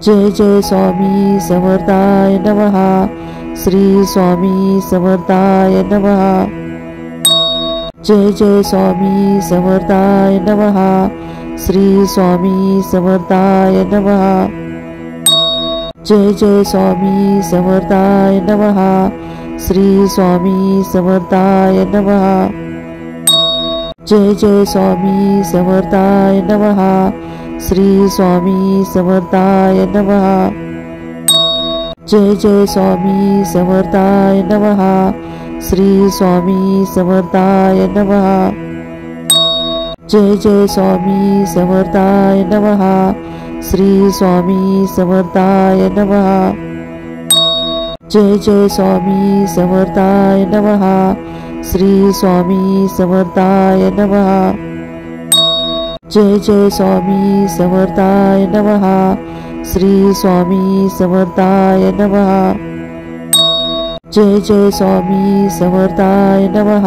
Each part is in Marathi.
जय जय स्वामी समर्थाय नमः। श्री स्वामी समर्थाय नमः। जय जय स्वामी समर्थाय नमः। श्री स्वामी समर्थाय नमः। जय जय स्वामी समर्थाय नमः। श्री स्वामी समर्थाय नमः। जय जय स्वामी समर्थाय नमः। श्री स्वामी समर्थाय नमः। जय जय स्वामी समर्थाय नमः। श्री स्वामी समर्थाय नमः। जय जय स्वामी समर्थाय नमः। श्री स्वामी समर्थाय नमः। जय जय स्वामी समर्थाय नमः। श्री स्वामी समर्थाय नमः। जय जय स्वामी समर्थाय नमः। श्री स्वामी समर्थाय नमः। जय जय स्वामी समर्थाय नमः।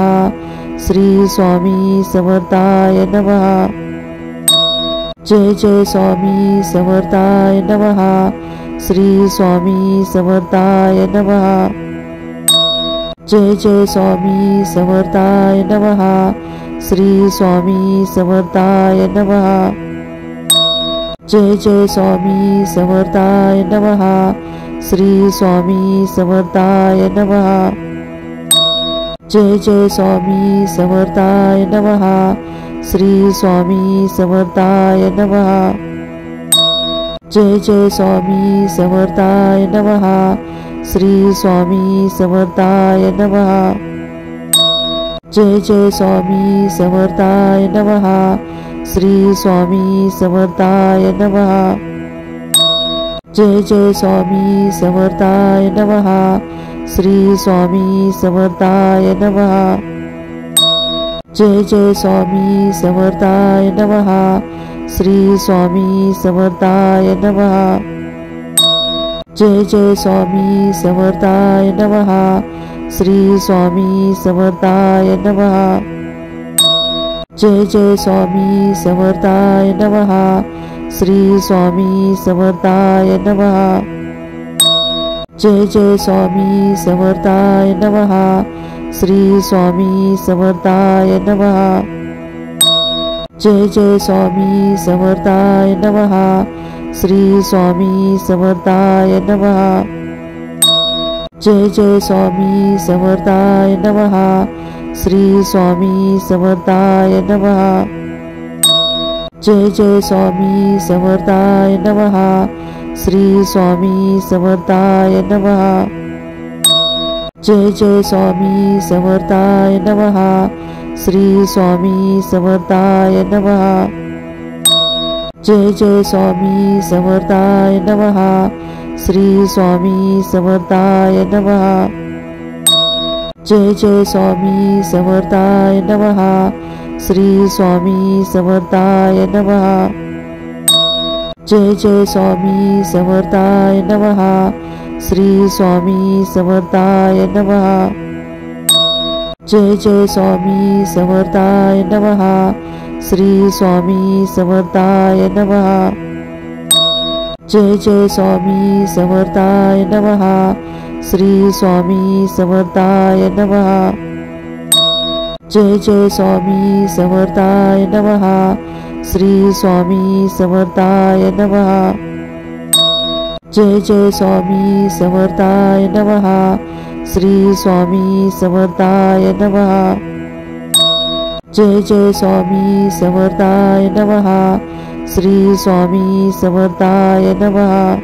श्री स्वामी समर्थाय नमः। जय जय स्वामी समर्थाय नमः। श्री स्वामी समर्थाय नमः। जय जय स्वामी समर्थाय नमः। श्री स्वामी समर्थाय नमः। जय जय स्वामी समर्थाय नमः। श्री स्वामी समर्थाय नमः। जय जय स्वामी समर्थाय नमः। श्री स्वामी समर्थाय नमः। जय जय स्वामी समर्थाय नमः। श्री स्वामी समर्थाय नमः। जय जय स्वामी समर्थाय नमः। श्री स्वामी समर्थाय नमः। जय जय स्वामी समर्थाय नमः। श्री स्वामी समर्थाय नमः। जय जय स्वामी समर्थाय नमः। श्री स्वामी समर्थाय नमः। जय जय स्वामी समर्थाय नमः। श्री स्वामी समर्थाय नमः। जय जय स्वामी समर्थाय नमः। श्री स्वामी समर्थाय नमः। जय जय स्वामी समर्थाय नमः। श्री स्वामी समर्थाय नमः। जय जय स्वामी समर्थाय नमः। श्री स्वामी समर्थाय नमः। जय जय स्वामी समर्थाय नमः। श्री स्वामी समर्थाय नमः। जय जय स्वामी समर्थाय नमः। श्री स्वामी समर्थाय नमः। जय जय स्वामी समर्थाय नमः। श्री स्वामी समर्थाय नमः। जय जय स्वामी समर्थाय नमः। श्री स्वामी समर्थाय नमः। जय जय स्वामी समर्थाय नमः। श्री स्वामी समर्थाय नमः। जय जय स्वामी समर्थाय नमः। श्री स्वामी समर्थाय नमः। जय जय स्वामी समर्थाय नमः। श्री स्वामी समर्थाय नमः। जय जय स्वामी समर्थाय नमः। श्री स्वामी समर्थाय नमः। जय जय स्वामी समर्थाय नमः। श्री स्वामी समर्थाय नमः। जय जय स्वामी समर्थाय नमः। श्री स्वामी समर्थाय नमः। जय जय स्वामी समर्थाय नमः। श्री स्वामी समर्थाय नमः।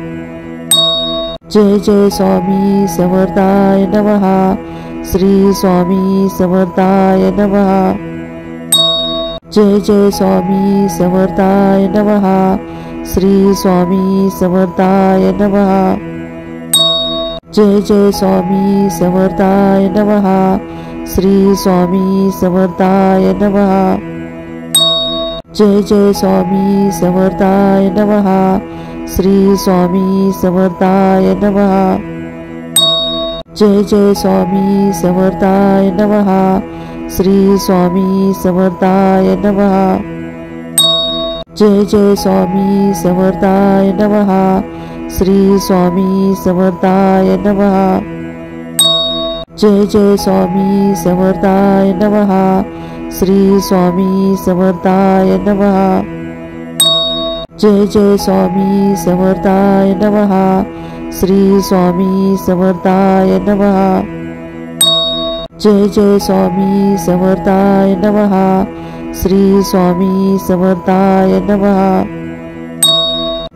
जय जय स्वामी समर्थाय नमः। श्री स्वामी समर्थाय नमः। जय जय स्वामी समर्थाय नमः। श्री स्वामी समर्थाय नमः। जय जय स्वामी समर्थाय नमः। श्री स्वामी समर्थाय नमः। जय जय स्वामी समर्थाय नमः। श्री स्वामी समर्थाय नमः। जय जय स्वामी समर्थाय नमः। श्री स्वामी समर्थाय नमः। जय जय स्वामी समर्थाय नमः। श्री स्वामी समर्थाय नमः। जय जय स्वामी समर्थाय नमः। श्री स्वामी समर्थाय नमः। जय जय स्वामी समर्थाय नमः। श्री स्वामी समर्थाय नमः। जय जय स्वामी समर्थाय नमः। श्री स्वामी समर्थाय नमः।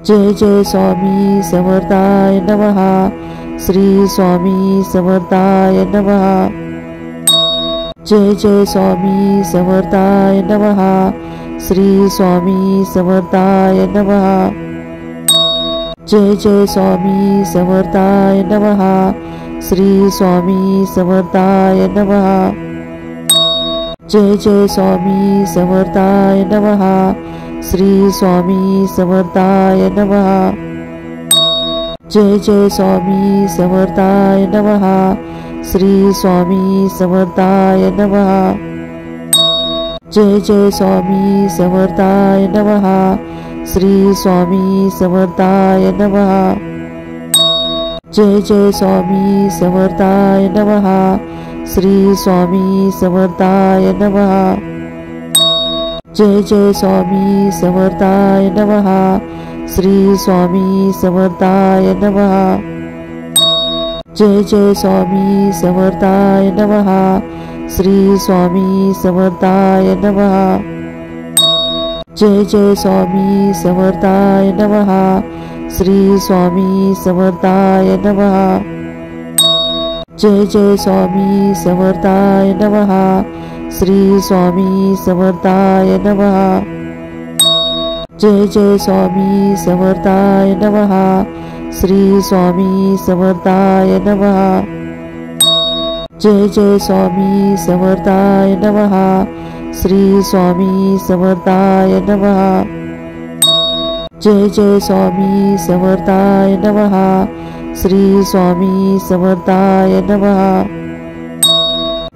जय जय स्वामी समर्थाय नमः। श्री स्वामी समर्थाय नमः। जय जय स्वामी समर्थाय नमः। श्री स्वामी समर्थाय नमः। जय जय स्वामी समर्थाय नमः। श्री स्वामी समर्थाय नमः। जय जय स्वामी समर्थाय नमः। श्री स्वामी समर्थाय नमः। जय जय स्वामी समर्थाय नमः। श्री स्वामी समर्थाय नमः। जय जय स्वामी समर्थाय नमः। श्री स्वामी समर्थाय नमः। जय जय स्वामी समर्थाय नमः। श्री स्वामी समर्थाय नमः। जय जय स्वामी समर्थाय नमः। श्री स्वामी समर्थाय नमः। जय जय स्वामी समर्थाय नमः। श्री स्वामी समर्थाय नमः। जय जय स्वामी समर्थाय नमः। श्री स्वामी समर्थाय नमः। जय जय स्वामी समर्थाय नमः। श्री स्वामी समर्थाय नमः। जय जय स्वामी समर्थाय नमः। श्री स्वामी समर्थाय नमः। जय जय स्वामी समर्थाय नमः। श्री स्वामी समर्थाय नमः। जय जय स्वामी समर्थाय नमः। श्री स्वामी समर्थाय नमः।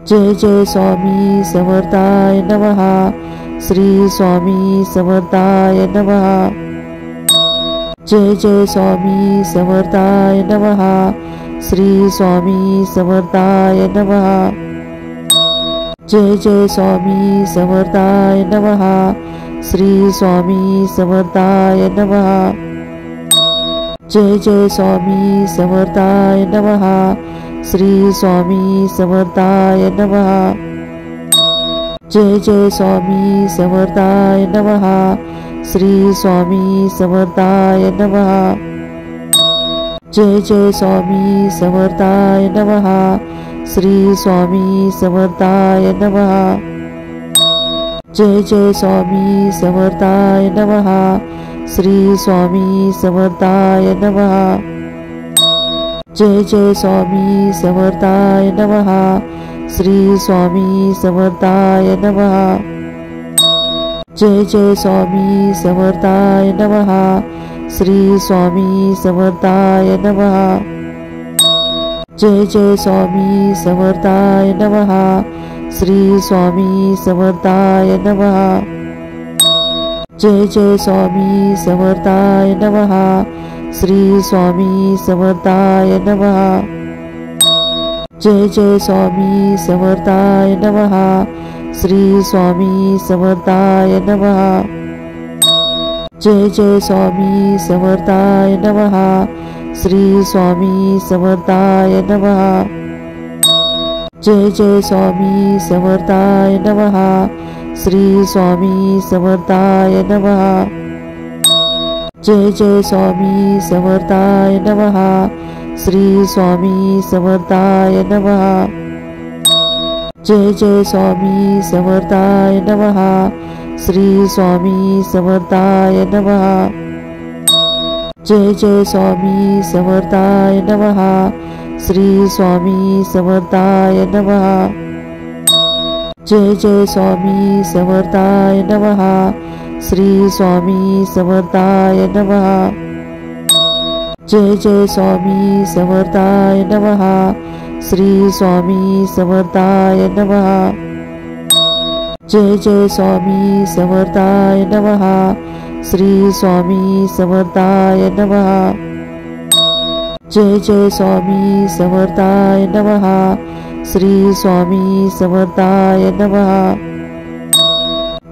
जय जय स्वामी समर्थाय नमः। श्री स्वामी समर्थाय नमः। जय जय स्वामी समर्थाय नमः। श्री स्वामी समर्थाय नमः। जय जय स्वामी समर्थाय नमः। श्री स्वामी समर्थाय नमः। जय जय स्वामी समर्थाय नमः। श्री स्वामी समर्थाय नमः। जय जय स्वामी समर्थाय नमः। श्री स्वामी समर्थाय नमः। जय जय स्वामी समर्थाय नमः। श्री स्वामी समर्थाय नमः। जय जय स्वामी समर्थाय नमः। श्री स्वामी समर्थाय नमः। जय जय स्वामी समर्थाय नमः। श्री स्वामी समर्थाय नमः। जय जय स्वामी समर्थाय नमः। श्री स्वामी समर्थाय नमः। जय जय स्वामी समर्थाय नमः। श्री स्वामी समर्थाय नमः। जय जय स्वामी समर्थाय नमः। श्री स्वामी समर्थाय नमः। जय जय स्वामी समर्थाय नमः। श्री स्वामी समर्थाय नमः। जय जय स्वामी समर्थाय नमः। श्री स्वामी समर्थाय नमः। जय जय स्वामी समर्थाय नमः। श्री स्वामी समर्थाय नमः। जय जय स्वामी समर्थाय नमः। श्री स्वामी समर्थाय नमः। जय जय स्वामी समर्थाय नमः। श्री स्वामी समर्थाय नमः। जय जय स्वामी समर्थाय नमः। श्री स्वामी समर्थाय नमः। जय जय स्वामी समर्थाय नमः। श्री स्वामी समर्थाय नमः। जय जय स्वामी समर्थाय नमः। श्री स्वामी समर्थाय नमः। जय जय स्वामी समर्थाय नमः। श्री स्वामी समर्थाय नमः। जय जय स्वामी समर्थाय नमः। श्री स्वामी समर्थाय नमः।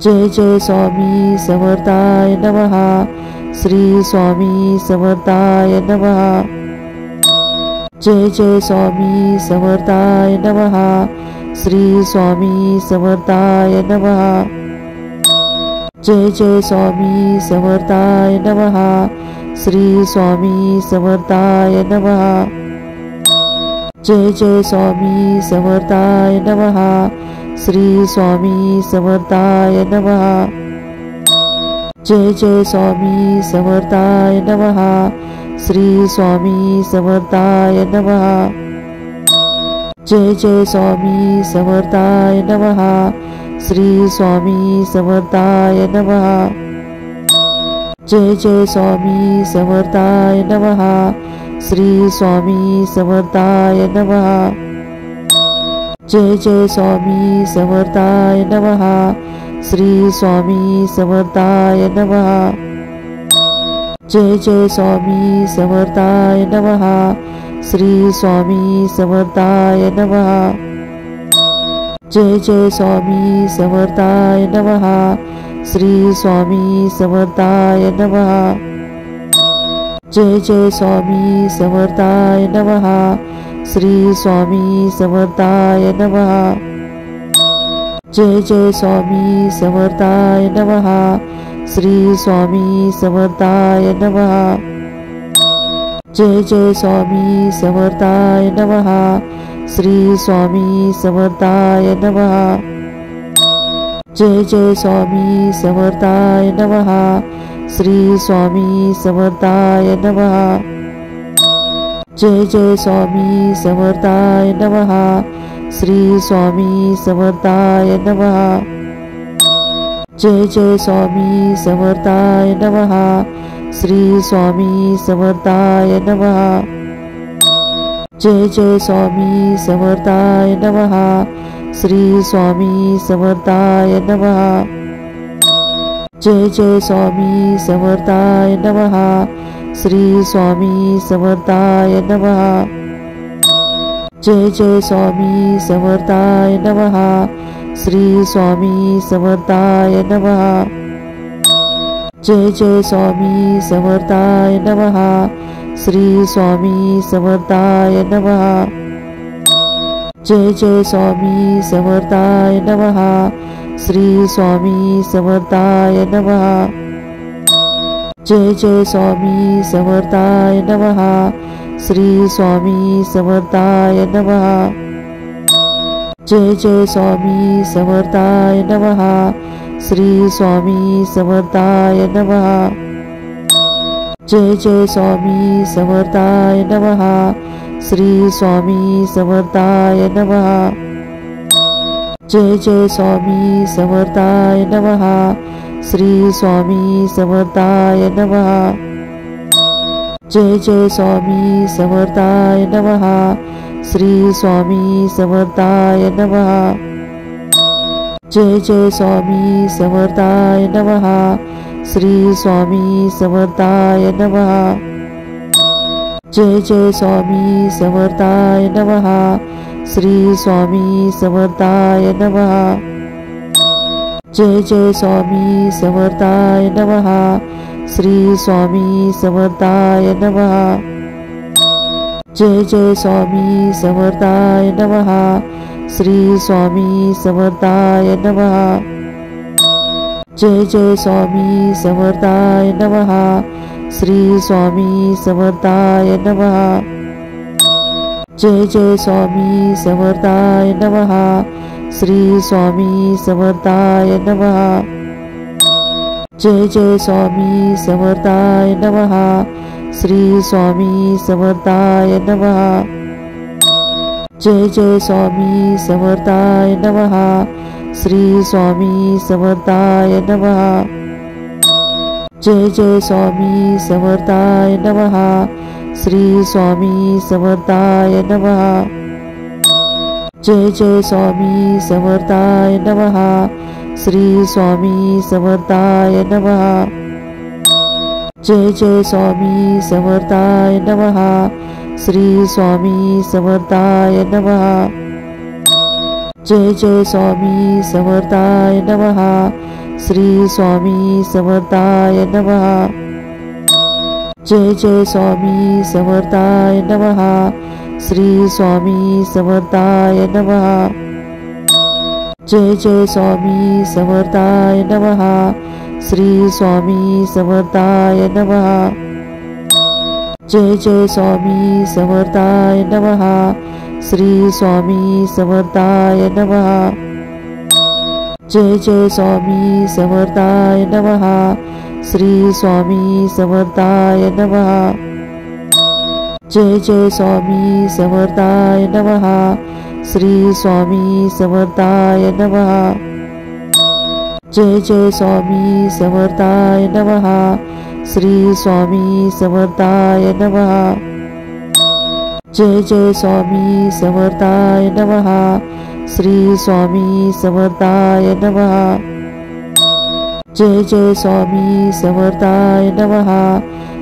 जय जय स्वामी समर्थाय नमः। श्री स्वामी समर्थाय नमः। जय जय स्वामी समर्थाय नमः। श्री स्वामी समर्थाय नमः। जय जय स्वामी समर्थाय नमः। श्री स्वामी समर्थाय नमः। जय जय स्वामी समर्थाय नमः। श्री स्वामी समर्थाय नमः। जय जय स्वामी समर्थाय नमः। श्री स्वामी समर्थाय नमः। जय जय स्वामी समर्थाय नमः। श्री स्वामी समर्थाय नमः। जय जय स्वामी समर्थाय नमः। श्री स्वामी समर्थाय नमः। जय जय स्वामी समर्थाय नमः। श्री स्वामी समर्थाय नमः। जय जय स्वामी समर्थाय नमः। श्री स्वामी समर्थाय नमः। जय जय स्वामी समर्थाय नमः। श्री स्वामी समर्थाय नमः। जय जय स्वामी समर्थाय नमः। श्री स्वामी समर्थाय नमः। जय जय स्वामी समर्थाय नमः। श्री स्वामी समर्थाय नमः। जय जय स्वामी समर्थाय नमः। श्री स्वामी समर्थाय नमः। जय जय स्वामी समर्थाय नमः। श्री स्वामी समर्थाय नमः। जय जय स्वामी समर्थाय नमः। श्री स्वामी समर्थाय नमः। जय जय स्वामी समर्थाय नमः। श्री स्वामी समर्थाय नमः। जय जय स्वामी समर्थाय नमः। श्री स्वामी समर्थाय नमः। जय जय स्वामी समर्थाय नमः। श्री स्वामी समर्थाय नमः। जय जय स्वामी समर्थाय नमः। श्री स्वामी समर्थाय नमः। जय जय स्वामी समर्थाय नमः। श्री स्वामी समर्थाय नमः। जय जय स्वामी समर्थाय नमः। श्री स्वामी समर्थाय नमः। जय जय स्वामी समर्थाय नमः। श्री स्वामी समर्थाय नमः। जय जय स्वामी समर्थाय नमः। श्री स्वामी समर्थाय नमः। जय जय स्वामी समर्थाय नमः। श्री स्वामी समर्थाय नमः। जय जय स्वामी समर्थाय नमः। श्री स्वामी समर्थाय नमः। जय जय स्वामी समर्थाय नमः। श्री स्वामी समर्थाय नमः। जय जय स्वामी समर्थाय नमः। श्री स्वामी समर्थाय नमः। जय जय स्वामी समर्थाय नमः। श्री स्वामी समर्थाय नमः। जय जय स्वामी समर्थाय नमः। श्री स्वामी समर्थाय नमः। जय जय स्वामी समर्थाय नमः। श्री स्वामी समर्थाय नमः। जय जय स्वामी समर्थाय नमः। श्री स्वामी समर्थाय नमः। जय जय स्वामी समर्थाय नमः। श्री स्वामी समर्थाय नमः। जय जय स्वामी समर्थाय नमः। श्री स्वामी समर्थाय नमः। जय जय स्वामी समर्थाय नमः। श्री स्वामी समर्थाय नमः। जय जय स्वामी समर्थाय नमः। श्री स्वामी समर्थाय नमः। जय जय स्वामी समर्थाय नमः। श्री स्वामी समर्थाय नमः। जय जय स्वामी समर्थाय नमः। श्री स्वामी समर्थाय नमः। जय जय स्वामी समर्थाय नमः। श्री स्वामी समर्थाय नमः। जय जय स्वामी समर्थाय नमः। श्री स्वामी समर्थाय नमः। जय जय स्वामी समर्थाय नमः। श्री स्वामी समर्थाय नमः। जय जय स्वामी समर्थाय नमः। श्री स्वामी समर्थाय नमः। जय जय स्वामी समर्थाय नमः। श्री स्वामी समर्थाय नमः। जय जय स्वामी समर्थाय नमः। श्री स्वामी समर्थाय नमः। जय जय स्वामी समर्थाय नमः। श्री स्वामी समर्थाय नमः। जय जय स्वामी समर्थाय नमः। श्री स्वामी समर्थाय नमः। जय जय स्वामी समर्थाय नमः।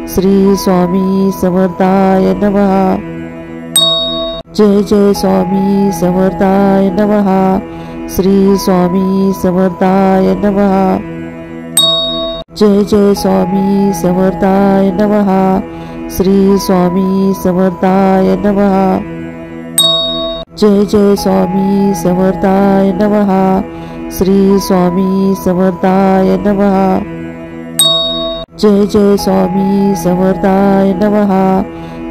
श्री स्वामी समर्थाय नमः। जय जय स्वामी समर्थाय नमः। श्री स्वामी समर्थाय नमः। जय जय स्वामी समर्थाय नमः। श्री स्वामी समर्थाय नमः। जय जय स्वामी समर्थाय नमः। श्री स्वामी समर्थाय नमः। जय जय स्वामी समर्थाय नमः।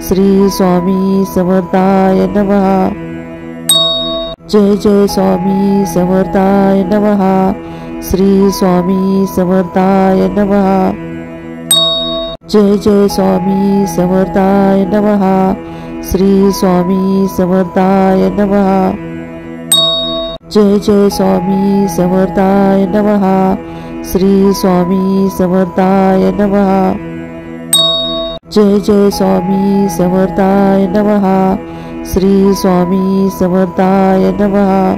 श्री स्वामी समर्थाय नमः। जय जय स्वामी समर्थाय नमः। श्री स्वामी समर्थाय नमः। जय जय स्वामी समर्थाय नमः। श्री स्वामी समर्थाय नमः। जय जय स्वामी समर्थाय नमः। श्री स्वामी समर्थाय नमः। जय जय स्वामी समर्थाय नमः। श्री स्वामी समर्थाय नमः।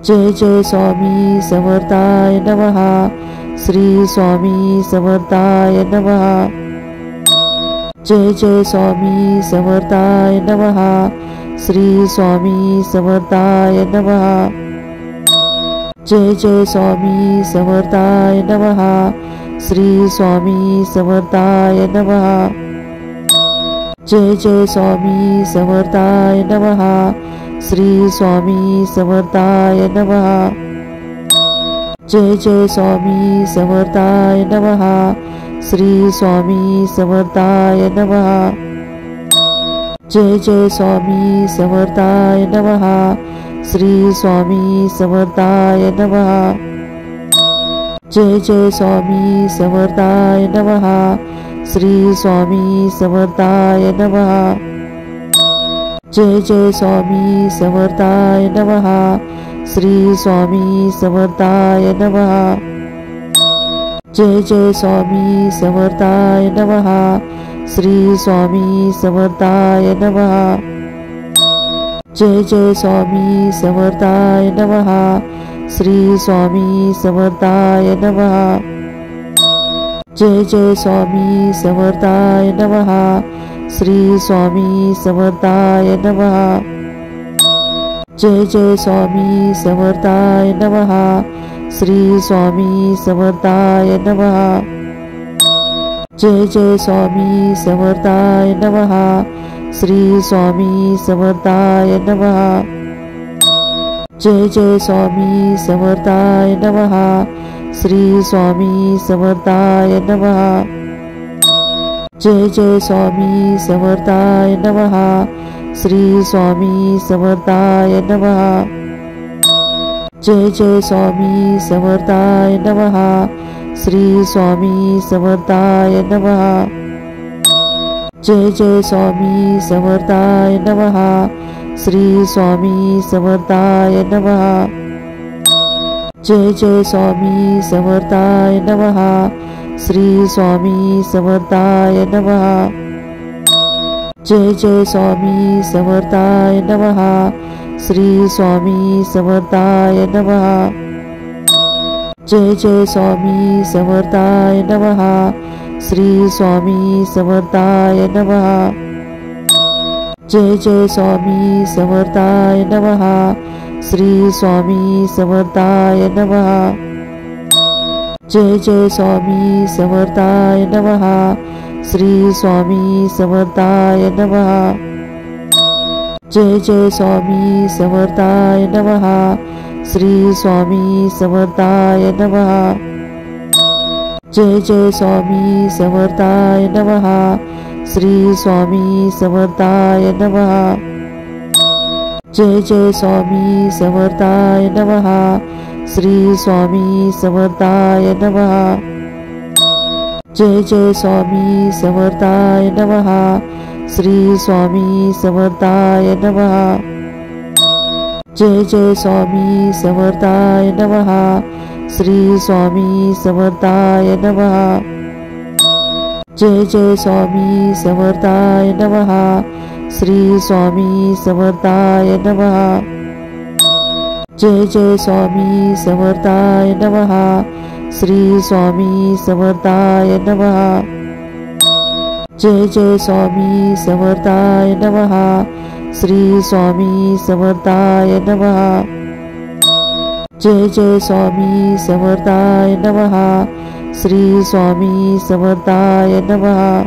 जय जय स्वामी समर्थाय नमः। श्री स्वामी समर्थाय नमः। जय जय स्वामी समर्थाय नमः। श्री स्वामी समर्थाय नमः। जय जय स्वामी समर्थाय नमः। श्री स्वामी समर्थाय नमः। जय जय स्वामी समर्थाय नमः। श्री स्वामी समर्थाय नमः। जय जय स्वामी समर्थाय नमः। श्री स्वामी समर्थाय नमः। जय जय स्वामी समर्थाय नमः। श्री स्वामी समर्थाय नमः। जय जय स्वामी समर्थाय नमः। श्री स्वामी समर्थाय नमः। जय जय स्वामी समर्थाय नमः। श्री स्वामी समर्थाय नमः। जय जय स्वामी समर्थाय नमः। श्री स्वामी समर्थाय नमः। जय जय स्वामी समर्थाय नमः। श्री स्वामी समर्थाय नमः। जय जय स्वामी समर्थाय नमः। श्री स्वामी समर्थाय नमः। जय जय स्वामी समर्थाय नमः। श्री स्वामी समर्थाय नमः। जय जय स्वामी समर्थाय नमः। श्री स्वामी समर्थाय नमः। जय जय स्वामी समर्थाय नमः। श्री स्वामी समर्थाय नमः। जय जय स्वामी समर्थाय नमः। श्री स्वामी समर्थाय नमः। जय जय स्वामी समर्थाय नमः। श्री स्वामी समर्थाय नमः। जय जय स्वामी समर्थाय नमः। श्री स्वामी समर्थाय नमः। जय जय स्वामी समर्थाय नमः। श्री स्वामी समर्थाय नमः। जय जय स्वामी समर्थाय नमः। श्री स्वामी समर्थाय नमः। जय जय स्वामी समर्थाय नमः। श्री स्वामी समर्थाय नमः। जय जय स्वामी समर्थाय नमः। श्री स्वामी समर्थाय नमः। जय जय स्वामी समर्थाय नमः। श्री स्वामी समर्थाय नमः। जय जय स्वामी समर्थाय नमः। श्री स्वामी समर्थाय नमः। जय जय स्वामी समर्थाय नमः। श्री स्वामी समर्थाय नमः। जय जय स्वामी समर्थाय नमः। श्री स्वामी समर्थाय नमः। जय जय स्वामी समर्थाय नमः। श्री स्वामी समर्थाय नमः। जय जय स्वामी समर्थाय नमः। श्री स्वामी समर्थाय नमः। जय जय स्वामी समर्थाय नमः। श्री स्वामी समर्थाय नमः। जय जय स्वामी समर्थाय नमः। श्री स्वामी समर्थाय नमः। जय जय स्वामी समर्थाय नमः। श्री स्वामी समर्थाय नमः। जय जय स्वामी समर्थाय नमः। श्री स्वामी समर्थाय नमः।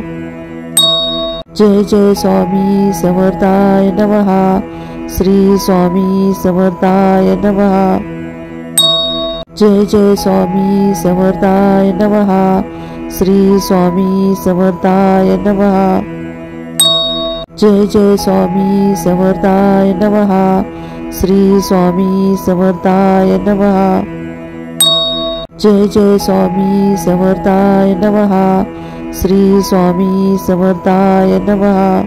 जय जय स्वामी समर्थाय नमः। श्री स्वामी समर्थाय नमः। जय जय स्वामी समर्थाय नमः। श्री स्वामी समर्थाय नमः। जय जय स्वामी समर्थाय नमः। श्री स्वामी समर्थाय नमः। जय जय स्वामी समर्थाय नमः। श्री स्वामी समर्थाय नमः।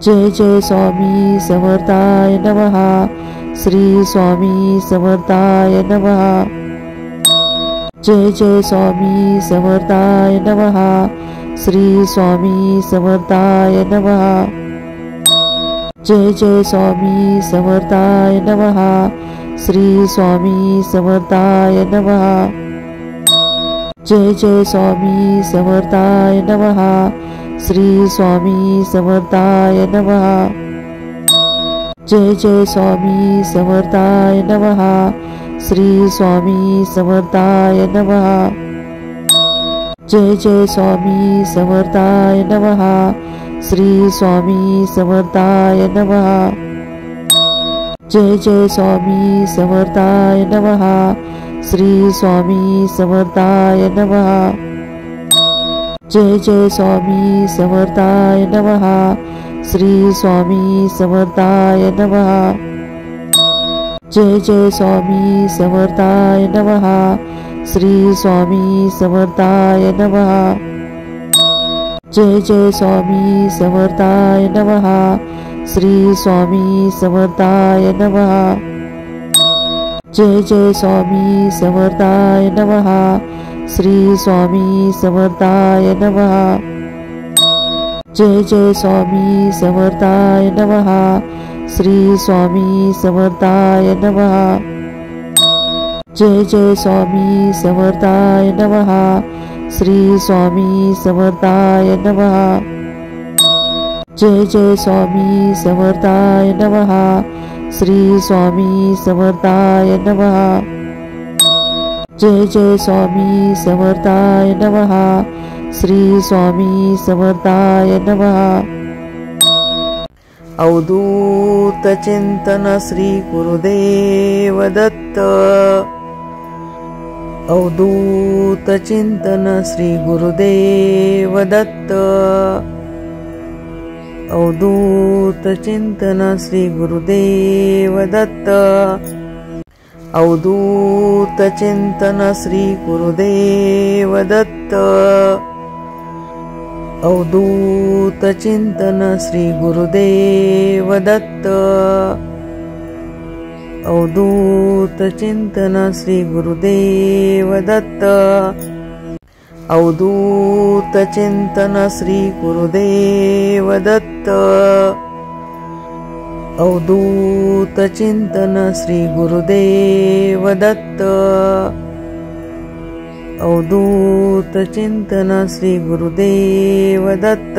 जय जय स्वामी समर्थाय नमः। श्री स्वामी समर्थाय नमः। जय जय स्वामी समर्थाय नमः। श्री स्वामी समर्थाय नमः। जय जय स्वामी समर्थाय नमः। श्री स्वामी समर्थाय नमः। जय जय स्वामी समर्थाय नमः। श्री स्वामी समर्थाय नमः। जय जय स्वामी समर्थाय नमः। श्री स्वामी समर्थाय नमः। जय जय स्वामी समर्थाय नमः। श्री स्वामी समर्थाय नमः। जय जय स्वामी समर्थाय नमः। श्री स्वामी समर्थाय नमः। जय जय स्वामी समर्थाय नमः। श्री स्वामी समर्थाय नमः। जय जय स्वामी समर्थाय नमः। श्री स्वामी समर्थाय नमः। जय जय स्वामी समर्थाय नमः। श्री स्वामी समर्थाय नमः। जय जय स्वामी समर्थाय नमः। श्री स्वामी समर्थाय नमः। जय जय स्वामी समर्थाय नमः। श्री स्वामी समर्थाय नमः। जय जय स्वामी समर्थाय नमः। श्री स्वामी समर्थाय नमः। जय जय स्वामी समर्थाय नमः। श्री स्वामी समर्थाय नमः। जय जय स्वामी समर्थाय नमः। श्री स्वामी समर्थाय नमः। अवधूत चिंतन श्री गुरुदेव दत्त। अवधूत चिंतन श्री गुरुदेव दत्त। अवधूत चिंतन श्री गुरुदेव दत्त। अवधूत चिंतन श्री गुरुदेव दत्त। अवधूत चिंतन श्री गुरुदेव दत्त। अवधूत चिंतन श्री गुरुदेव दत्त। अवधूत चिंतन श्री गुरुदेव दत्त। अवधूत चिंतन श्री गुरुदेव दत्त। अवधूत चिंतन श्री गुरुदेव दत्त।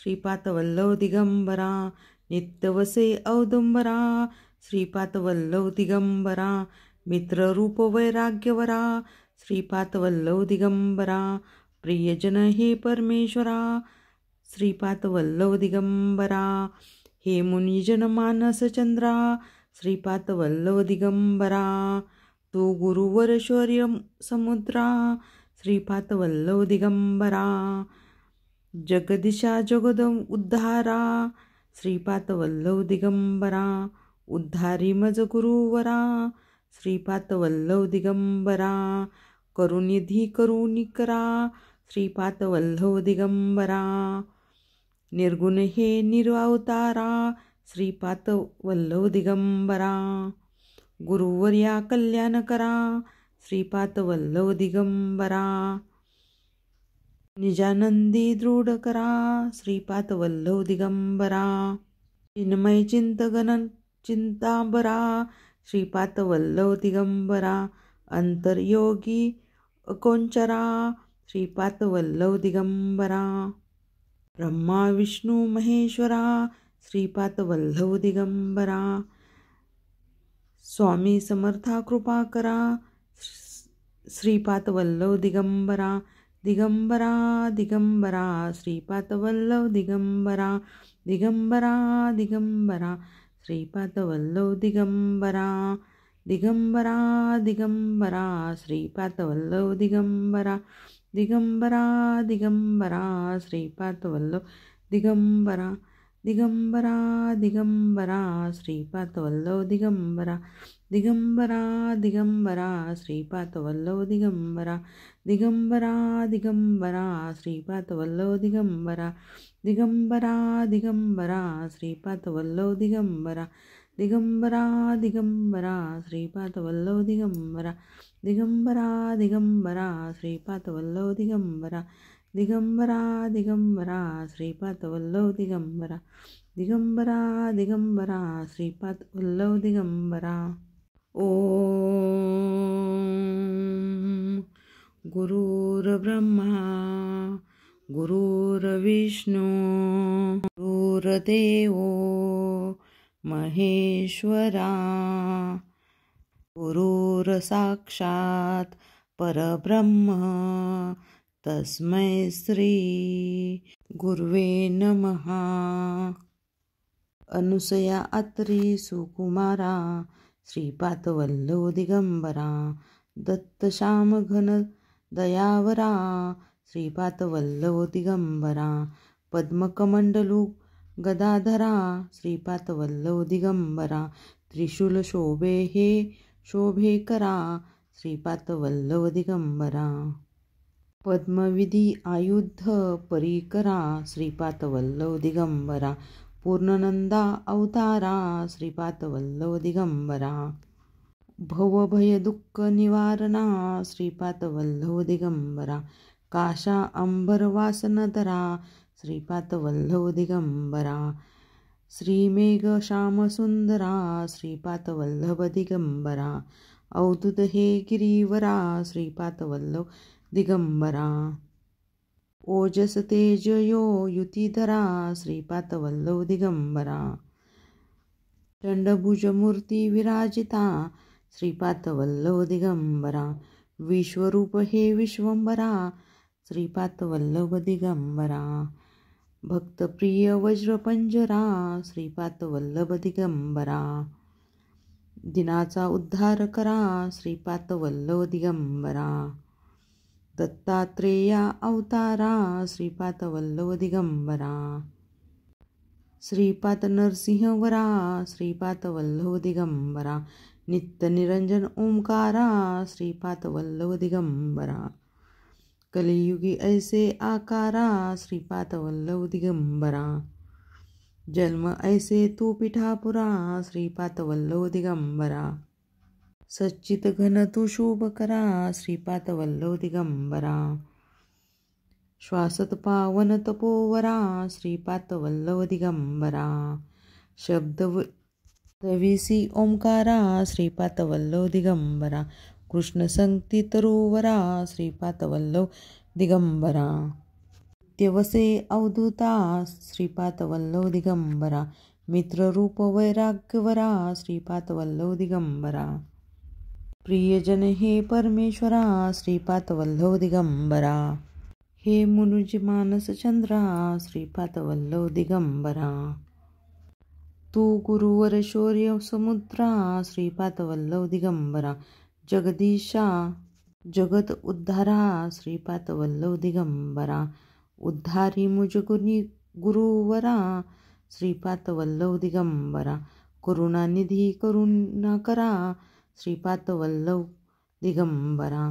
श्रीपादवल्लभ दिगंबरा नित्यवसे औदुंबरा श्रीपादवल्लभ दिगंबरा मित्ररूप वैराग्यवरा श्रीपादवल्लभ दिगंबरा प्रियजन हे परमेश्वरा श्रीपादवल्लभ दिगंबरा हे मुनिजन मानस चंद्रा श्रीपादवल्लभ दिगंबरा तू गुरुवर शौर्य समुद्रा श्रीपादवल्लभ दिगंबरा जगदिशा जगद उद्धारा श्रीपादवल्लभ दिगंबरा उद्धारी मज गुरुवरा श्रीपादवल्लभ दिगंबरा करुनिधी करुणिकरा श्रीपादवल्लभ दिगंबरा निर्गुण हे निरवतारा श्रीपादवल्लभ दिगंबरा गुरुवर्या कल्याण करा श्रीपादवल्लभ दिगंबरा निजानंदी दृढ करा श्रीपादवल्लभ दिगंबरा चिन्मय चिंतगण चिंतांबरा श्रीपादवल्लभ दिगंबरा अंतर्योगी अकोंचरा श्रीपादवल्लभ दिगंबरा ब्रह्मा विष्णू महेश्वरा श्रीपादवल्लभ दिगंबरा स्वामी समर्था कृपा करा श्रीपादवल्लभ दिगंबरा दिगंबरा दिगंबरा श्रीपादवल्लभ दिगंबरा दिगंबरा दिगंबरा श्रीपादवल्लभ दिगंबरा दिगंबरा दिगंबरा श्रीपादवल्लभ दिगंबरा दिगंबरा दिगंबरा श्रीपादवल्लभ दिगंबरा दिगंबरा दिगंबरा श्रीपादवल्लभ दिगंबरा दिगंबरा दिगंबरा श्रीपादवल्लभ दिगंबरा दिगंबरा दिगंबरा श्रीपादवल्लभ दिगंबरा दिगंबरा दिगंबरा श्रीपादवल्लभ दिगंबरा दिगंबरा दिगंबरा श्रीपादवल्लभ दिगंबरा दिगंबरा दिगंबरा श्रीपादवल्लभ दिगंबरा दिगंबरा दिगंबरा श्रीपादवल्लभ दिगंबरा दिगंबरा दिगंबरा श्रीपादवल्लभ दिगंबरा ओम गुरुर्ब्रह्मा गुरुर्विष्णू गुरुर्देवो महेश्वरा गुरुर्साक्षात् परब्रह्म तस्मै श्री गुरुवे नमः अनुसया अत्री सुकुमारा श्रीपादवल्लभ दिगंबरा दत्तश्याम घन दयावरा श्रीपादवल्लभ दिगंबरा पद्मकमंडलू गदाधरा श्रीपादवल्लभ दिगंबरा त्रिशूल शोभे हे शोभे करा श्रीपादवल्लभ दिगंबरा पद्मविधी आयुध परिकरा श्रीपादवल्लभ दिगंबरा पूर्णनंदा अवतारा श्रीपादवल्लभ दिगंबरा भवभय दुःख निवारणा श्रीपादवल्लभ दिगंबरा काशा अंबर वासनधरा श्रीपादवल्लभ दिगंबरा श्रीमेघ श्याम सुंदरा श्रीपादवल्लभ दिगंबरा अवधूत हे गिरीवरा श्रीपादवल्लभ दिगंबरा ओजस तेज यो युतिधरा श्रीपादवल्लभ दिगंबरा चंडभुज मूर्ती विराजिता श्रीपादवल्लभ दिगंबरा विश्वरूप हे विश्वंभरा श्रीपादवल्लभ दिगंबरा भक्तप्रिय वज्रपंजरा श्रीपादवल्लभ दिगंबरा दिनाचा उद्धार करा श्रीपादवल्लभ दिगंबरा दत्तात्रेया अवतारा श्रीपादवल्लभ दिगंबरा श्रीपाद नरसिंहवरा श्रीपादवल्लभ दिगंबरा नित्य निरंजन ओंकारा श्रीपादवल्लभ दिगंबरा कलियुगी ऐसे आकारा श्रीपादवल्लभ दिगंबरा जन्म ऐसे तू पिठापुरा श्रीपादवल्लभ दिगंबरा सच्चित घन तू शुभ करा श्रीपादवल्लभ दिगंबरा श्वासत पावन तपोवरा श्रीपादवल्लभ दिगंबरा शब्द तविसी ओंकारा श्रीपादवल्लभ दिगंबरा कृष्ण संगती तरुवरा श्रीपादवल्लभ दिगंबरा नित्य वसे अवधूता श्रीपाद वल्लभ दिगंबरा मित्ररूप वैराग्यवरा श्रीपाद वल्लभ दिगंबरा प्रियजन हे परमेश्वरा श्रीपाद वल्लभ दिगंबरा हे मुनुज मानस चंद्रा श्रीपाद वल्लभ दिगंबरा तू गुरुवर शौर्य समुद्रा श्रीपाद वल्लभ दिगंबरा जगदीशा जगत उद्धारा श्रीपाद वल्लभ दिगंबरा उद्धारी मुझ गुरुवरा श्रीपाद वल्लभ दिगंबरा करुणानिधी करुणा करा श्रीपाद वल्लभ दिगंबरा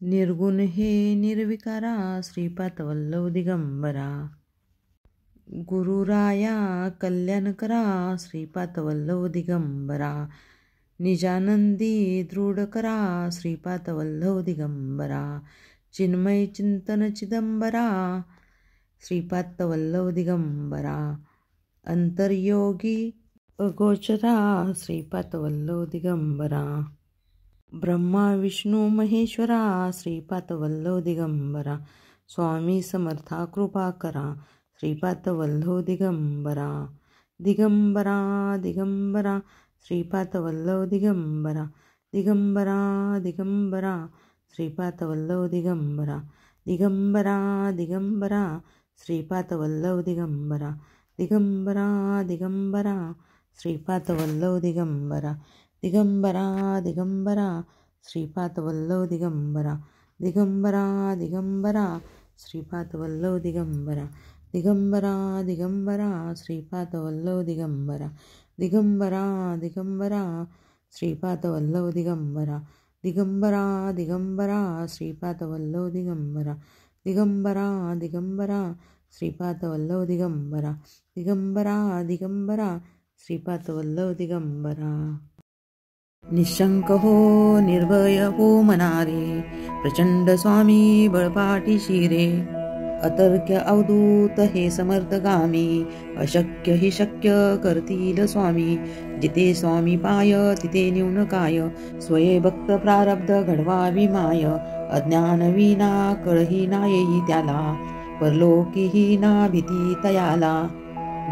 निर्गुण हे निर्विकारा श्रीपाद वल्लभ दिगंबरा गुरुराया कल्याण करा श्रीपाद वल्लभ दिगंबरा निजानंदी दृढ करा श्रीपाद वल्लभ दिगंबरा चिन्मय चिंतन चिदंबरा श्रीपाद वल्लभ दिगंबरा अंतर्योगी अगोचरा श्रीपाद वल्लभ दिगंबरा ब्रह्मा विष्णू महेश्वरा श्रीपाद वल्लभ दिगंबरा स्वामी समर्था कृपा करा श्रीपाद वल्लभ दिगंबरा दिगंबरा दिगंबरा श्रीपाद वल्लभ दिगंबरा दिगंबरा दिगंबरा श्रीपाद वल्लभ दिगंबरा दिगंबरा दिगंबरा श्रीपाद वल्लभ दिगंबरा दिगंबरा दिगंबरा श्रीपाद वल्लभ दिगंबरा दिगंबरा दिगंबरा श्रीपाद वल्लभ दिगंबरा दिगंबरा दिगंबरा श्रीपाद वल्लभ दिगंबरा दिगंबरा दिगंबरा श्रीपाद वल्लभ दिगंबरा दिगंबरा दिगंबरा श्रीपाद वल्लभ दिगंबरा दिगंबरा दिगंबरा श्रीपाद वल्लभ दिगंबरा दिगंबरा दिगंबरा श्रीपाद वल्लभ दिगंबरा दिगंबरा दिगंबरा श्रीपाद वल्लभ दिगंबरा निशंक हो निर्भय हो मनारे प्रचंड स्वामी बळपाटी शिरे अतर्क्य अवधूत हे समर्थगामी अशक्य हि शक्य करतील स्वामी जिथे स्वामी पाय तिथे न्यून काय स्वये भक्त प्रारब्ध घडवावी माय अज्ञान विना कळही ना येई त्याला परलोकीही ना भीती तयाला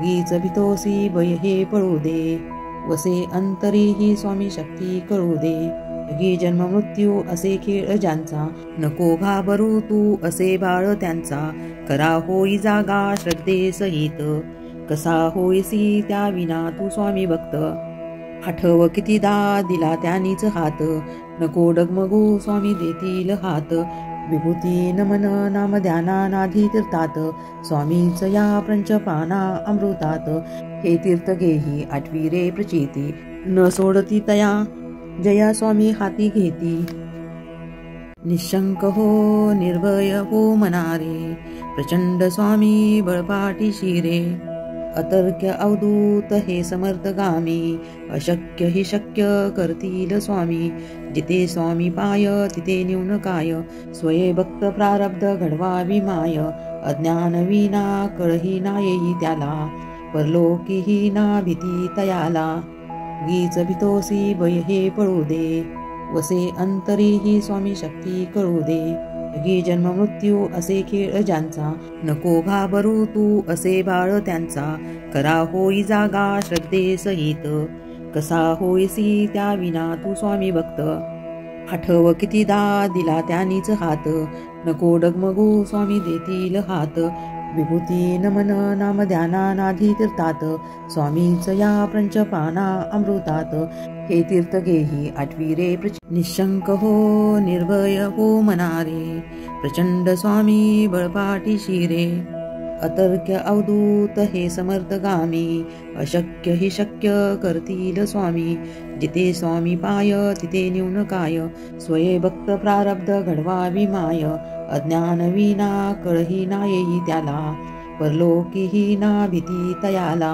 गीच भितोसी भय हे पळू दे वसे अंतरीही स्वामी शक्ती कळू दे गी जन्म मृत्यू असे खेळ ज्यांचा नको घाबरू तू असे बाळ त्यांचा करा होई जागा श्रद्धे सहित कसा होईसी त्या विना तू स्वामी भक्त आठव कितीदा दिला त्यानीच हात नको डगमगू स्वामी देतील हात विभूती नमन नाम ध्याना नाधी तीर्थात स्वामीच या पंचपाना अमृतात हे तीर्थ घेही आठवी रे प्रचिती न सोडती तया जया स्वामी हाती घेती निशंक हो निर्भय हो मनारे प्रचंड स्वामी बळपाटी शिरे अतर्क्य अवधूत हे समर्थगामी अशक्य हि शक्य करतील स्वामी जिथे स्वामी पाय तिथे न्यून काय स्वये भक्त प्रारब्ध घडवावी माय अज्ञान विना कळही ना येई त्याला परलोकीही ना भीती तयाला गीच भितोसी भय हे पळू दे वसे अंतरीही स्वामी शक्ती कळू दे गी जन्म मृत्यू असे खेळ ज्यांचा नको घाबरू तू असे बाळ त्यांचा करा होई जागा श्रद्धे सहित कसा होईसी त्या विना तू स्वामी भक्त आठव कितीदा दिला त्यानीच हात नको डगमगू स्वामी देतील हात विभूती नमन नाम ध्याना नाधी तीर्थात स्वामीच या पंचपाना अमृतात हे तीर्थ घेही आठवी रे निशंक हो निर्भय हो मनारे प्रचंड स्वामी बळपाटी शिरे अतर्क्य अवधूत हे समर्थगामी अशक्य हि शक्य करतील स्वामी जिथे स्वामी पाय तिथे न्यून काय स्वये भक्त प्रारब्ध घडवावी माय अज्ञान विना कळही ना येई त्याला परलोकीही ना भीती तयाला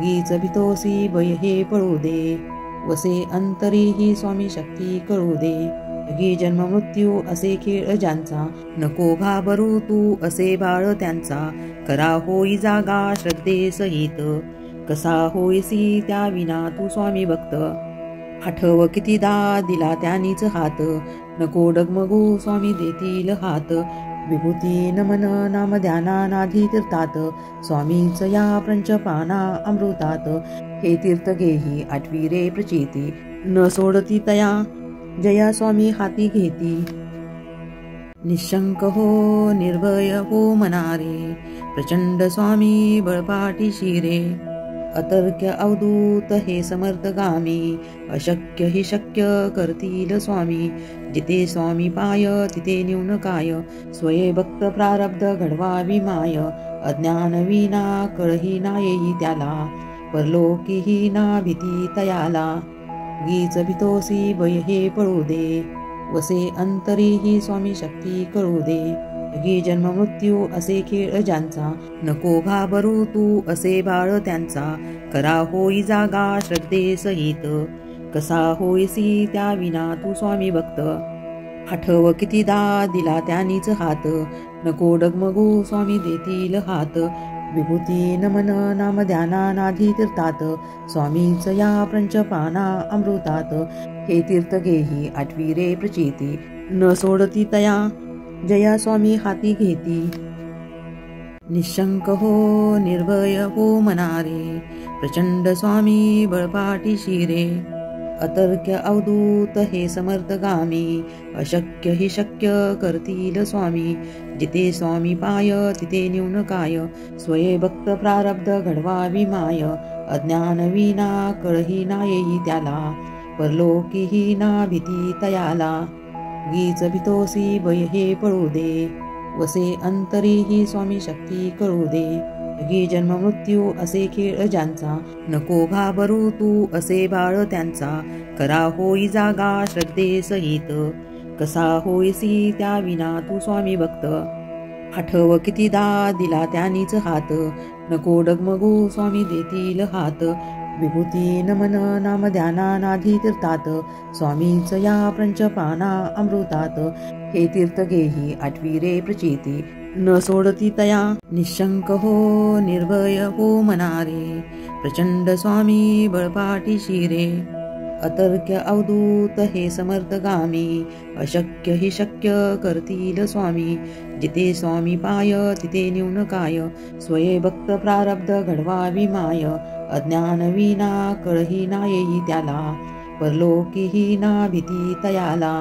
गीच भितोसी भय हे पळू दे वसे अंतरीही स्वामी शक्ती कळू दे गी जन्म मृत्यू असे खेळ ज्यांचा नको घाबरू तू असे बाळ त्यांचा करा होई जागा श्रद्धे सहित कसा होईसी त्या विना तू स्वामी भक्त आठव कितीदा दिला त्यानीच हात नको डगमगू स्वामी देतील हात विभूती नमन नाम ध्यानानाधी तीर्थात स्वामीच या पंचपाना अमृतात हे तीर्थ घेही आठवी रे प्रचिती न सोडती तया जया स्वामी हाती घेती निशंक हो निर्भय हो मनारे प्रचंड स्वामी बळपाटी शिरे अतर्क्य अवधूत हे समर्थगामी अशक्य हि शक्य करतील स्वामी जिथे स्वामी पाय तिथे न्यून काय स्वये भक्त प्रारब्ध घडवावी माय अज्ञान विना कळही ना येई त्याला परलोकीही ना भीती तयाला गीच भितोसी भय हे पळू दे वसे अंतरीही स्वामी शक्ती कळू दे गी जन्म मृत्यू असे खेळ ज्यांचा नको घाबरू तू असे बाळ त्यांचा करा होई जागा श्रद्धे सहित कसा होईसी त्या विना तू स्वामी भक्त आठव कितीदा दिला त्यानीच हात नको डगमगू स्वामी देतील हात विभूती नमन नाम ध्यानानाधी तीर्थात स्वामीच या पंचपाना अमृतात हे तीर्थ घेही आठवी रे प्रचिती न सोडती तया जया स्वामी हाती घेती निशंक हो निर्भय हो मनारे प्रचंड स्वामी बळपाटी शिरे अतर्क्य अवधूत हे समर्थगामी अशक्य हि शक्य करतील स्वामी जिथे स्वामी पाय तिथे न्यून काय स्वये भक्त प्रारब्ध घडवावी माय अज्ञान विना कळही ना येई त्याला परलोकीही ना भीती तयाला गीच भितोसी भय हे पळू दे वसे अंतरीही स्वामी शक्ती कळू दे गी जन्म मृत्यू असे खेळ ज्यांचा नको घाबरू तू असे बाळ त्यांचा करा होई जागा श्रद्धे सहित कसा होईसी त्या विना तू स्वामी भक्त आठव कितीदा दिला त्यानीच हात नको डगमगू स्वामी देतील हात विभूती नमन नाम ध्यानानाधी तीर्थात स्वामीच या पंचपाना अमृतात हे तीर्थ घेही आठवी रे प्रचिती न सोडती तया निशंक हो निर्भय हो मनारे प्रचंड स्वामी बळपाटी शिरे अतर्क्य अवधूत हे समर्थगामी अशक्य हि शक्य करतील स्वामी जिथे स्वामी पाय तिथे न्यून काय स्वये भक्त प्रारब्ध घडवावी माय अज्ञान विना कळही ना येई त्याला परलोकीही ना भीती तयाला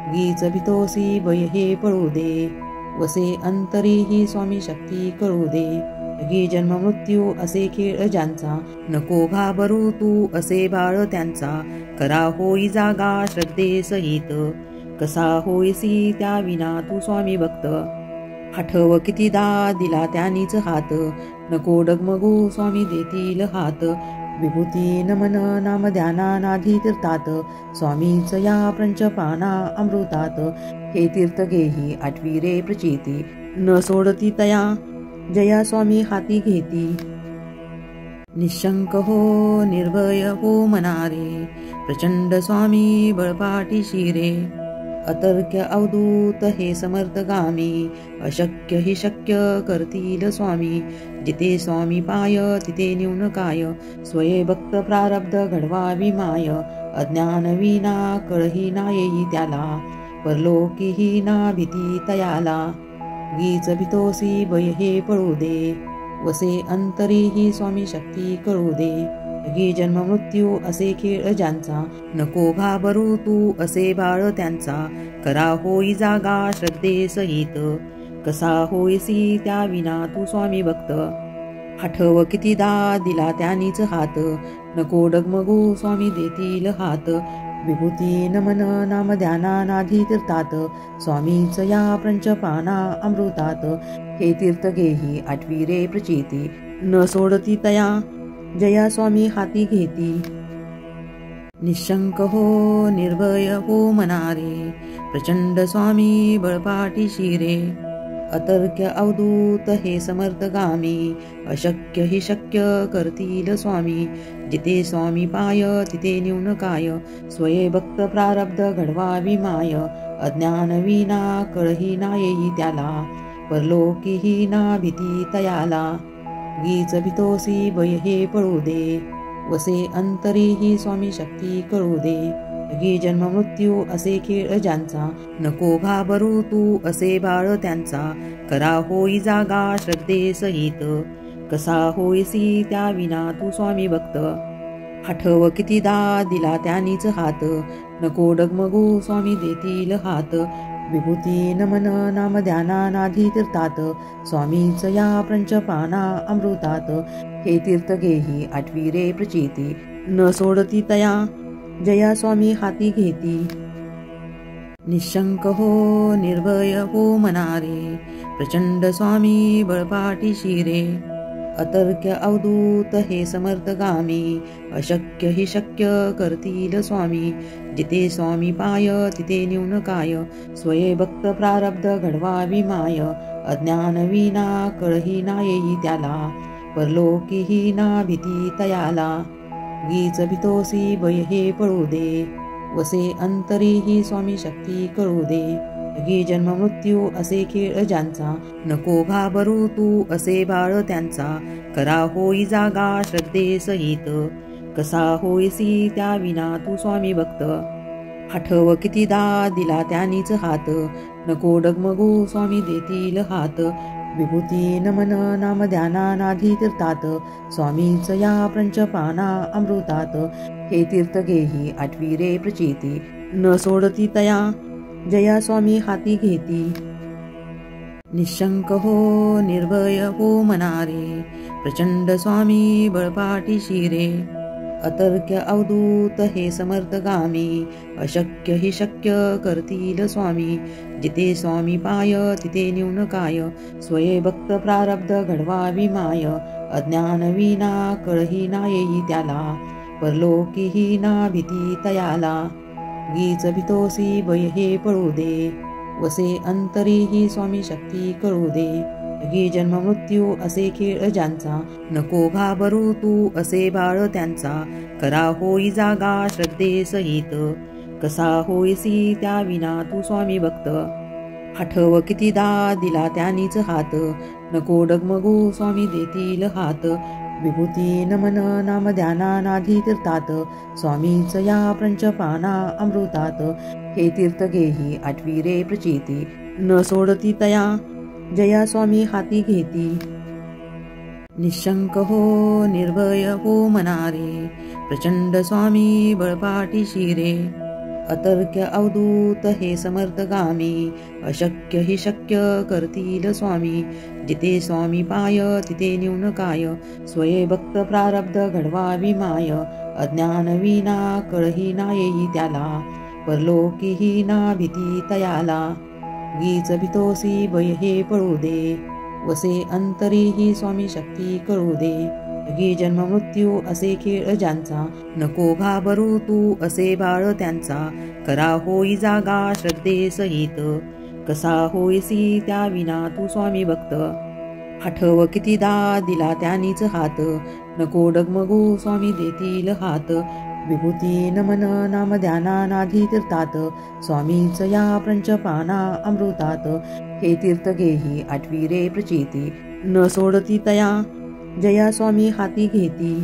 गीच भितोसी भय हे पळू दे वसे अंतरीही स्वामी शक्ती कळू दे गी जन्म मृत्यू असे खेळ ज्यांचा नको घाबरू तू असे बाळ त्यांचा करा होई जागा श्रद्धे सहित कसा होईसी त्या विना तू स्वामी भक्त आठव कितीदा दिला त्यानीच हात नको डगमगू स्वामी देतील हात विभूती नमन नाम ध्यानानाधी तीर्थात स्वामीच या पंचपाना अमृतात हे तीर्थ घेही आठवी रे प्रचिती न सोडती तया जया स्वामी हाती घेती निशंक हो निर्भय हो मनारे प्रचंड स्वामी बळपाटी शिरे अतर्क्य अवधूत हे समर्थगामी अशक्य हि शक्य करतील स्वामी जिथे स्वामी पाय तिथे न्यून काय स्वये भक्त प्रारब्ध घडवावी माय अज्ञान विना कळही ना येई त्याला परलोकीही ना भीती तयाला गीच भितोसी भय हे पळू दे वसे अंतरीही स्वामी शक्ती कळू दे गी जन्म मृत्यू असे खेळ ज्यांचा नको घाबरू तू असे बाळ त्यांचा करा होई जागा श्रद्धे सहित कसा होईसी त्या विना तू स्वामी भक्त आठव कितीदा दिला त्यानीच हात नको डगमगू स्वामी देतील हात विभूती नमन नाम ध्यानानाधी तीर्थात स्वामीच या पंचपाना अमृतात हे तीर्थ घेही आठवी रे प्रचिती न सोडती तया जया स्वामी हाती घेती निशंक हो निर्भय हो मनारे प्रचंड स्वामी बळपाटी शिरे अतर्क्य अवधूत हे समर्थगामी अशक्य हि शक्य करतील स्वामी जिथे स्वामी पाय तिथे न्यून काय स्वये भक्त प्रारब्ध घडवावी माय अज्ञान विना कळही ना येई त्याला परलोकीही ना भीती तयाला गीच भितोसी भय हे पळू दे वसे अंतरीही स्वामी शक्ती कळू दे जगी जन्म मृत्यू असे खेळ ज्यांचा, नको घाबरू तू असे बाळ त्यांचा. करा होई जागा श्रद्धे सहित, कसा होईसी त्या विना तू स्वामी भक्त. आठव कितीदा दिला त्यांनीच हात, नको डगमगू स्वामी देतील हात. विभूती नमन नाम ध्याना नाधी तीर्थात, स्वामीच या पंचपाना अमृतात. हे तीर्थ घेही आठवी रे प्रचिती, न सोडती तया जया स्वामी हाती घेती. निशंक हो निर्भय हो मनारे, प्रचंड स्वामी बळपाटी शिरे. अतर्क्य अवधूत हे समर्थगामी, अशक्य हि शक्य करतील स्वामी. जिथे स्वामी पाय तिथे न्यून काय, स्वये भक्त प्रारब्ध घडवावी माय. अज्ञान विना कळही ना येई त्याला, परलोकीही ना भीती तयाला. गीच भितोसी भय हे पळू दे, वसे अंतरीही स्वामी शक्ती कळू दे. जगी जन्म मृत्यू असे खेळ ज्यांचा, नको घाबरू तू असे बाळ त्यांचा. करा होई जागा श्रद्धे सहित, कसा होईसी त्या विना तू स्वामी भक्त. आठव कितीदा दिला त्यांनीच हात, नको डगमगू स्वामी देतील हात. विभूती नमन नाम ध्याना नाधी तीर्थात, स्वामीच या पंचपाना अमृतात. हे तीर्थ घेही आठवी रे प्रचिती, न सोडती तया जया स्वामी हाती घेती. निशंक हो निर्भय हो मनारे, प्रचंड स्वामी बळपाटी शिरे. अतर्क्य अवधूत हे समर्थगामी, अशक्य हि शक्य करतील स्वामी. जिथे स्वामी पाय तिथे न्यून काय, स्वये भक्त प्रारब्ध घडवावी माय. अज्ञान विना कळही ना येई त्याला, परलोकीही ना भीती तयाला. गीच भितोसी भय हे पळू दे, वसे अंतरीही स्वामी शक्ती कळू दे. जगी जन्म मृत्यू असे खेळ ज्यांचा, नको घाबरू तू असे बाळ त्यांचा. करा होई जागा श्रद्धे सहित, कसा होईसी त्या विना तू स्वामी भक्त. आठव कितीदा दिला त्यांनीच हात, नको डगमगू स्वामी देतील हात. विभूती नमन नाम ध्याना नाधी तीर्थात, स्वामीच या पंचपाना अमृतात. हे तीर्थ घेही आठवी रे प्रचिती, न सोडती तया जया स्वामी हाती घेती. निशंक हो निर्भय हो मनारे, प्रचंड स्वामी बळपाटी शिरे. अतर्क्य अवधूत हे समर्थगामी, अशक्य हि शक्य करतील स्वामी. जिथे स्वामी पाय तिथे न्यून काय, स्वये भक्त प्रारब्ध घडवावी माय. अज्ञान विना कळही ना येई त्याला, परलोकीही ना भीती तयाला. गीच भितोसी भय हे पळू दे, वसे अंतरीही स्वामी शक्ती कळू दे. जगी जन्म मृत्यू असे खेळ ज्यांचा, नको घाबरू तू असे बाळ त्यांचा. करा होई जागा श्रद्धे सहित, कसा होईसी त्या विना तू स्वामी भक्त. आठव कितीदा दिला त्यांनीच हात, नको डगमगू स्वामी देतील हात. विभूती नमन नाम ध्याना नाधी तीर्थात, स्वामीच या पंचपाना अमृतात. हे तीर्थ घेही आठवी रे प्रचिती, न सोडती तया जया स्वामी हाती घेती.